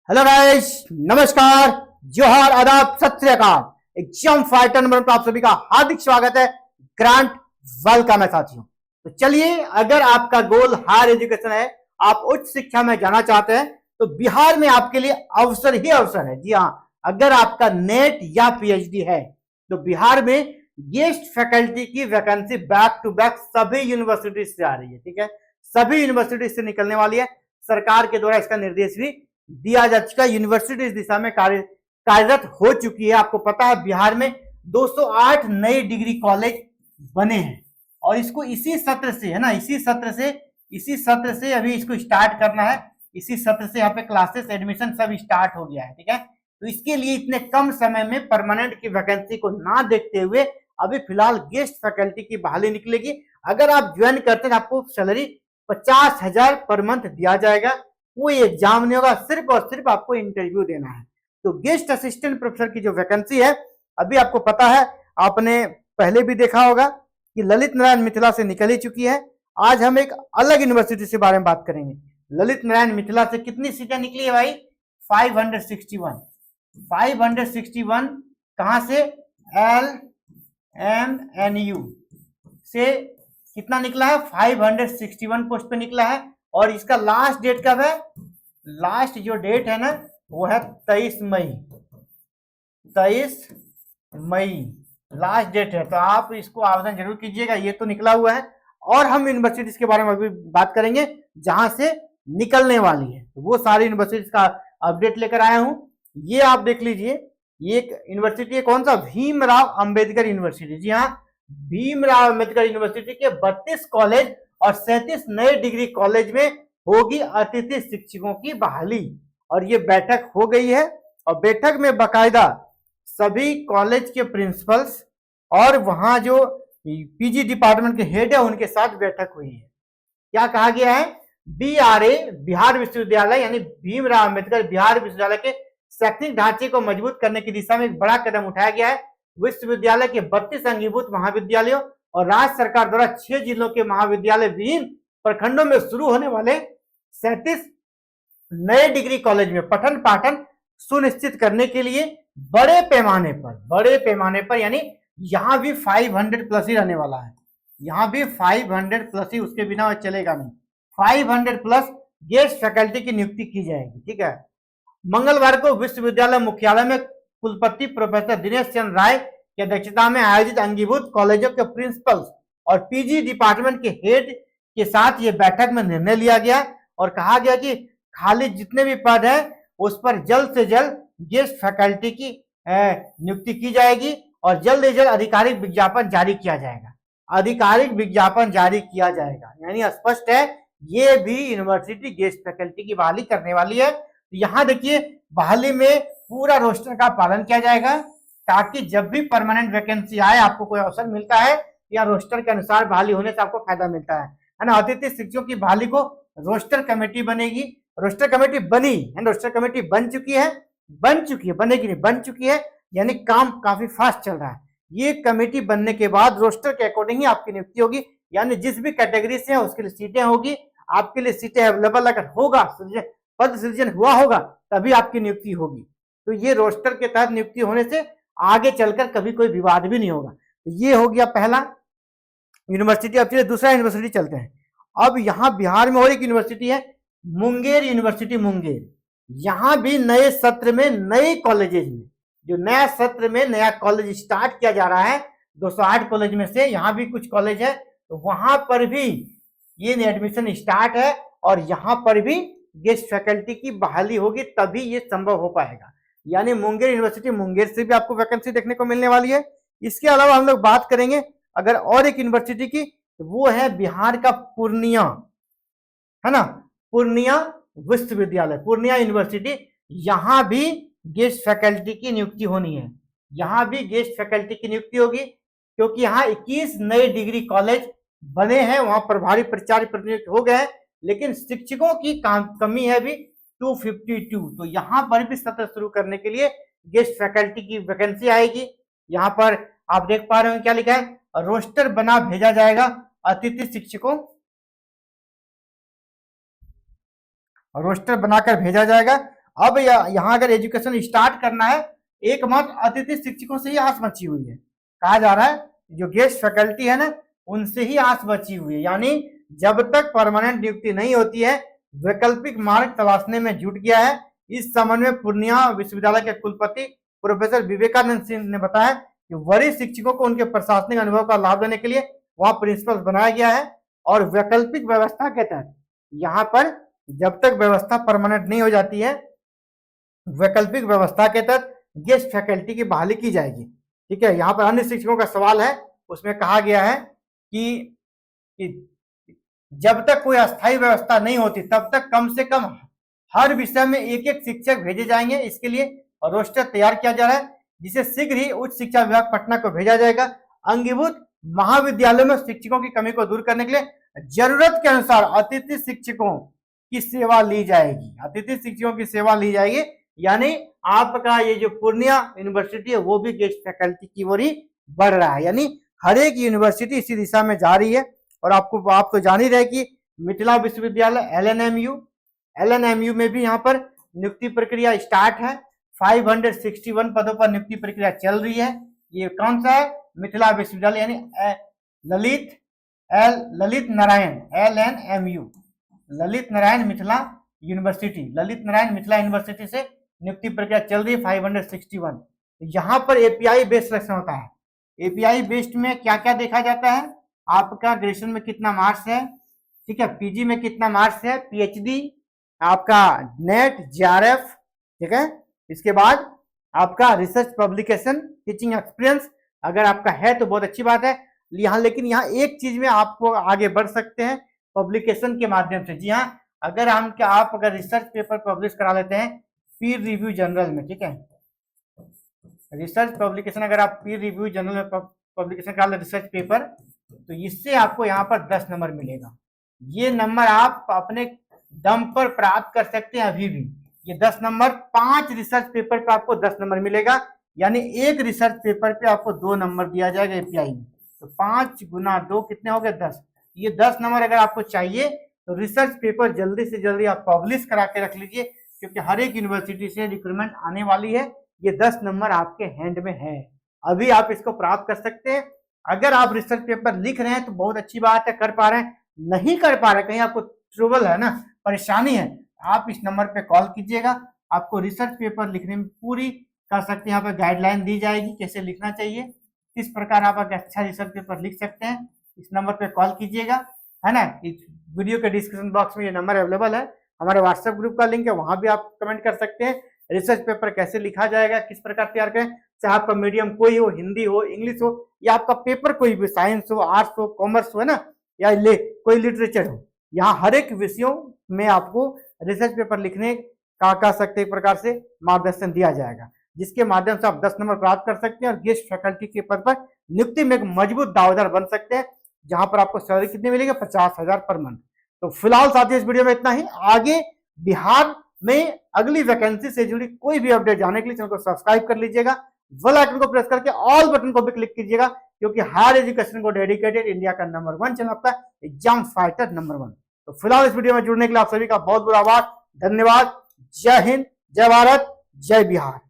Hello guys, नमस्कार, जोहार, आदाब, सत श्री अकाल। एग्जाम फाइटर नंबर पर आप सभी का हार्दिक स्वागत है। ग्रांट वेलकम है साथियों। तो चलिए, अगर आपका गोल हायर एजुकेशन है, आप उच्च शिक्षा में जाना चाहते हैं, तो बिहार में आपके लिए अवसर ही अवसर है। जी हाँ, अगर आपका नेट या पीएचडी है तो बिहार में गेस्ट फैकल्टी की वैकेंसी बैक टू बैक सभी यूनिवर्सिटी से आ रही है। ठीक है, सभी यूनिवर्सिटी से निकलने वाली है। सरकार के द्वारा इसका निर्देश भी दिया जा चुका है। यूनिवर्सिटी इस दिशा में कार्यरत हो चुकी है। आपको पता है बिहार में 208 नए डिग्री कॉलेज बने हैं और इसको इसी सत्र से है ना, इसी सत्र से अभी इसको स्टार्ट करना है। इसी सत्र से यहाँ पे क्लासेस एडमिशन सब स्टार्ट हो गया है। ठीक है, तो इसके लिए इतने कम समय में परमानेंट की वैकेंसी को ना देखते हुए अभी फिलहाल गेस्ट फैकल्टी की बहाली निकलेगी। अगर आप ज्वाइन करते हैं आपको सैलरी 50,000 पर मंथ दिया जाएगा। कोई एग्जाम नहीं होगा, सिर्फ और सिर्फ आपको इंटरव्यू देना है। तो गेस्ट असिस्टेंट प्रोफेसर की जो वैकेंसी है, अभी आपको पता है, आपने पहले भी देखा होगा कि ललित नारायण मिथिला से निकल ही चुकी है। आज हम एक अलग यूनिवर्सिटी से बारे में बात करेंगे। ललित नारायण मिथिला से कितनी सीटें निकली है भाई? 561। 561 कहां से? LMNU से कितना निकला है? 561 पोस्ट पे निकला है। और इसका लास्ट डेट कब है? लास्ट जो डेट है ना, वो है 23 मई। 23 मई लास्ट डेट है। तो आप इसको आवेदन जरूर कीजिएगा। ये तो निकला हुआ है। और हम यूनिवर्सिटीज के बारे में अभी बात करेंगे जहां से निकलने वाली है। तो वो सारी यूनिवर्सिटीज का अपडेट लेकर आया हूं। ये आप देख लीजिए, ये एक यूनिवर्सिटी है, कौन सा? भीमराव अंबेडकर यूनिवर्सिटी। जी हाँ, भीमराव अंबेडकर यूनिवर्सिटी के 32 कॉलेज और 37 नए डिग्री कॉलेज में होगी अतिथि शिक्षकों की बहाली। और ये बैठक हो गई है और बैठक में बाकायदा सभी कॉलेज के प्रिंसिपल्स और वहां जो पीजी डिपार्टमेंट के हेड है उनके साथ बैठक हुई है। क्या कहा गया है? BRA बिहार विश्वविद्यालय यानी भीमराव अंबेडकर बिहार विश्वविद्यालय के शैक्षणिक ढांचे को मजबूत करने की दिशा में एक बड़ा कदम उठाया गया है। विश्वविद्यालय के 32 अंगीभूत महाविद्यालयों और राज्य सरकार द्वारा 6 जिलों के महाविद्यालय विहीन प्रखंडों में शुरू होने वाले 37 नए डिग्री कॉलेज में पठन पाठन सुनिश्चित करने के लिए बड़े पैमाने पर यानी यहां भी 500 प्लस ही रहने वाला है। यहां भी 500 प्लस ही, उसके बिना चलेगा नहीं। 500 प्लस गेस्ट फैकल्टी की नियुक्ति की जाएगी। ठीक है, मंगलवार को विश्वविद्यालय मुख्यालय में कुलपति प्रोफेसर दिनेश चंद्र राय की अध्यक्षता में आयोजित अंगीभूत कॉलेजों के प्रिंसिपल्स और पीजी डिपार्टमेंट के हेड के साथ ये बैठक में निर्णय लिया गया और कहा गया कि खाली जितने भी पद है उस पर जल्द से जल्द गेस्ट फैकल्टी की नियुक्ति की जाएगी और जल्द से जल्द आधिकारिक विज्ञापन जारी किया जाएगा। यानी स्पष्ट है, ये भी यूनिवर्सिटी गेस्ट फैकल्टी की बहाली करने वाली है। यहाँ देखिए, बहाली में पूरा रोस्टर का पालन किया जाएगा ताकि जब भी परमानेंट वैकेंसी आए, आपको कोई अवसर मिलता है या रोस्टर के अनुसार बहाली होने से आपको फायदा मिलता है ना। अतिथि शिक्षकों की बहाली को रोस्टर कमेटी बनेगी। रोस्टर कमेटी बनी है, रोस्टर कमेटी बन चुकी है, बनेगी नहीं, बन चुकी है। यानी काम काफी फास्ट चल रहा है। ये कमेटी बनने के बाद रोस्टर के अकॉर्डिंग ही आपकी नियुक्ति होगी। यानी जिस भी कैटेगरी से है उसके लिए सीटें होगी। आपके लिए सीटें अवेलेबल अगर होगा, पद सृजन हुआ होगा, तभी आपकी नियुक्ति होगी। तो ये रोस्टर के तहत नियुक्ति होने से आगे चलकर कभी कोई विवाद भी नहीं होगा। तो ये हो गया पहला यूनिवर्सिटी। अब चलिए दूसरा यूनिवर्सिटी चलते हैं। अब यहाँ बिहार में और एक यूनिवर्सिटी है, मुंगेर यूनिवर्सिटी, मुंगेर। यहाँ भी नए सत्र में नए कॉलेजेस में जो नया सत्र में नया कॉलेज स्टार्ट किया जा रहा है, 208 कॉलेज में से यहाँ भी कुछ कॉलेज है, तो वहां पर भी ये एडमिशन स्टार्ट है और यहाँ पर भी गेस्ट फैकल्टी की बहाली होगी, तभी ये संभव हो पाएगा। यानी मुंगेर यूनिवर्सिटी, मुंगेर से भी आपको वैकेंसी देखने को मिलने वाली है। इसके अलावा हम लोग बात करेंगे अगर और एक यूनिवर्सिटी की, तो वो है बिहार का पूर्णिया, है ना, पूर्णिया विश्वविद्यालय, पूर्णिया यूनिवर्सिटी। यहां भी गेस्ट फैकल्टी की नियुक्ति होनी है। यहां भी गेस्ट फैकल्टी की नियुक्ति होगी क्योंकि यहाँ 21 नए डिग्री कॉलेज बने हैं, वहां प्रभारी प्राचार्य प्रतिनियुक्त हो गए, लेकिन शिक्षकों की कमी है भी 252। तो यहाँ पर भी सत्र शुरू करने के लिए गेस्ट फैकल्टी की वैकेंसी आएगी। यहाँ पर आप देख पा रहे हो क्या लिखा है, रोस्टर बना भेजा जाएगा अतिथि शिक्षकों, रोस्टर बनाकर भेजा जाएगा अब यहाँ अगर एजुकेशन स्टार्ट करना है, एकमात्र अतिथि शिक्षकों से ही आस बची हुई है। कहा जा रहा है जो गेस्ट फैकल्टी है ना, उनसे ही आस बची हुई है। यानी जब तक परमानेंट नियुक्ति नहीं होती है, वैकल्पिक मार्ग तलाशने में जुट गया है। इस संबंध में पूर्णिया विश्वविद्यालय के कुलपति प्रोफेसर विवेकानंद सिंह ने बताया कि वरिष्ठ शिक्षकों को उनके प्रशासनिक अनुभव का लाभ देने के लिए वहां प्रिंसिपल बनाया गया है। और वैकल्पिक व्यवस्था के तहत यहाँ पर जब तक व्यवस्था परमानेंट नहीं हो जाती है, वैकल्पिक व्यवस्था के तहत गेस्ट फैकल्टी की बहाली की जाएगी। ठीक है, यहाँ पर अन्य शिक्षकों का सवाल है, उसमें कहा गया है कि जब तक कोई अस्थायी व्यवस्था नहीं होती तब तक कम से कम हर विषय में एक एक शिक्षक भेजे जाएंगे। इसके लिए रोस्टर तैयार किया जा रहा है, जिसे शीघ्र ही उच्च शिक्षा विभाग पटना को भेजा जाएगा। अंगीभूत महाविद्यालयों में शिक्षकों की कमी को दूर करने के लिए जरूरत के अनुसार अतिथि शिक्षकों की सेवा ली जाएगी। अतिथि शिक्षकों की सेवा ली जाएगी, यानी आपका ये जो पूर्णिया यूनिवर्सिटी है वो भी गेस्ट फैकल्टी की ओर ही बढ़ रहा है। यानी हर एक यूनिवर्सिटी इसी दिशा में जा रही है। और आप तो जान ही रहे कि मिथिला विश्वविद्यालय एलएनएमयू में भी यहाँ पर नियुक्ति प्रक्रिया स्टार्ट है। 561 पदों पर नियुक्ति प्रक्रिया चल रही है। ये कौन सा है? मिथिला विश्वविद्यालय यानी ललित नारायण LNMU, ललित नारायण मिथिला यूनिवर्सिटी से नियुक्ति प्रक्रिया चल रही है 561। यहाँ पर एपीआई बेस्ड सिलेक्शन होता है। एपीआई बेस्ड में क्या क्या देखा जाता है? आपका ग्रेजुएशन में कितना मार्क्स है, ठीक है, पीजी में कितना मार्क्स है, पीएचडी, आपका नेट, जेआरएफ, ठीक है, इसके बाद आपका रिसर्च पब्लिकेशन, टीचिंग एक्सपीरियंस अगर आपका है तो बहुत अच्छी बात है। लेकिन यहाँ एक चीज में आपको आगे बढ़ सकते हैं पब्लिकेशन के माध्यम से। जी हाँ, अगर आप अगर रिसर्च पेपर पब्लिश करा लेते हैं पीर रिव्यू जर्नल में, ठीक है, रिसर्च पब्लिकेशन अगर आप पीर रिव्यू जर्नल में पब्लिकेशन करा ले रिसर्च पेपर, तो इससे आपको यहाँ पर 10 नंबर मिलेगा। ये नंबर आप अपने दम पर प्राप्त कर सकते हैं अभी भी। ये 10 नंबर 5 रिसर्च पेपर पे आपको 10 नंबर मिलेगा, यानी एक रिसर्च पेपर पे आपको 2 नंबर दिया जाएगा एपीआई में। तो 5 गुना 2 कितने हो गए? 10। ये 10 नंबर अगर आपको चाहिए तो रिसर्च पेपर जल्दी से जल्दी आप पब्लिश करा के रख लीजिए, क्योंकि हर एक यूनिवर्सिटी से रिक्रूटमेंट आने वाली है। ये 10 नंबर आपके हैंड में है, अभी आप इसको प्राप्त कर सकते हैं। अगर आप रिसर्च पेपर लिख रहे हैं तो बहुत अच्छी बात है, कर पा रहे हैं, नहीं कर पा रहे, कहीं आपको ट्रबल है ना, परेशानी है, आप इस नंबर पे कॉल कीजिएगा। आपको रिसर्च पेपर लिखने में पूरी कर सकते हैं, यहाँ पर गाइडलाइन दी जाएगी कैसे लिखना चाहिए, किस प्रकार आप अच्छा रिसर्च पेपर लिख सकते हैं। इस नंबर पे कॉल कीजिएगा, है ना। इस वीडियो के डिस्क्रिप्शन बॉक्स में ये नंबर अवेलेबल है, हमारे व्हाट्सएप ग्रुप का लिंक है, वहां भी आप कमेंट कर सकते हैं। रिसर्च पेपर कैसे लिखा जाएगा, किस प्रकार तैयार करें, चाहे आपका मीडियम कोई हो, हिंदी हो, इंग्लिश हो, या आपका पेपर कोई भी साइंस हो, आर्ट्स हो, कॉमर्स हो, है ना, या कोई लिटरेचर हो, यहाँ हर एक विषयों में आपको रिसर्च पेपर लिखने का कह सकते एक प्रकार से मार्गदर्शन दिया जाएगा, जिसके माध्यम से आप 10 नंबर प्राप्त कर सकते हैं और गेस्ट फैकल्टी के पद पर नियुक्ति में एक मजबूत दावेदार बन सकते हैं, जहां पर आपको सैलरी कितनी मिलेगी? 50,000 पर मंथ। तो फिलहाल साथियों इस वीडियो में इतना ही। आगे बिहार में अगली वैकेंसी से जुड़ी कोई भी अपडेट जानने के लिए चैनल को सब्सक्राइब कर लीजिएगा, बेल आइकन को प्रेस करके ऑल बटन को भी क्लिक कीजिएगा, क्योंकि हायर एजुकेशन को डेडिकेटेड इंडिया का नंबर 1 चैनल आपका एग्जाम फाइटर नंबर 1। तो फिलहाल इस वीडियो में जुड़ने के लिए आप सभी का बहुत बहुत आभार, धन्यवाद। जय हिंद, जय भारत, जय बिहार।